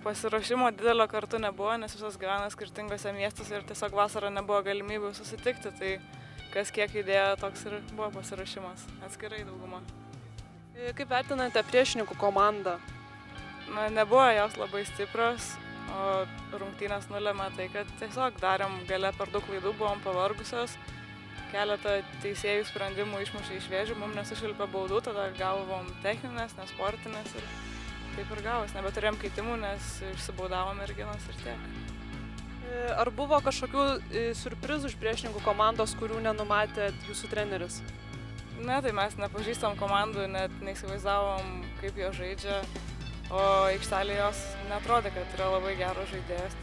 pasiruošimo didelio kartu nebuvo, nes visos gyvena skirtingose miestuose ir tiesiog vasarą nebuvo galimybių susitikti, tai kas kiek įdėjo, toks ir buvo pasiruošimas, atskirai dauguma. Kaip vertinate priešininkų komandą? Na, nebuvo jos labai stiprios, o rungtynės nulėmė tai, kad tiesiog darėm gale per daug klaidų, buvom pavargusios, keletą teisėjų sprendimų išmušė iš vėžių, mums nesušvilpė baudų, tada gavom techninės, nesportinės ir taip ir gavos. Nebeturėjom keitimų, nes išsibaudavo merginos ir tiek. Ar buvo kažkokių siurprizų iš priešininkų komandos, kurių nenumatė jūsų treneris? Ne, tai mes nepažįstam komandų, net neįsivaizdavom, kaip jos žaidžia, o aikštelė jos netrodė, kad yra labai geros žaidėjos.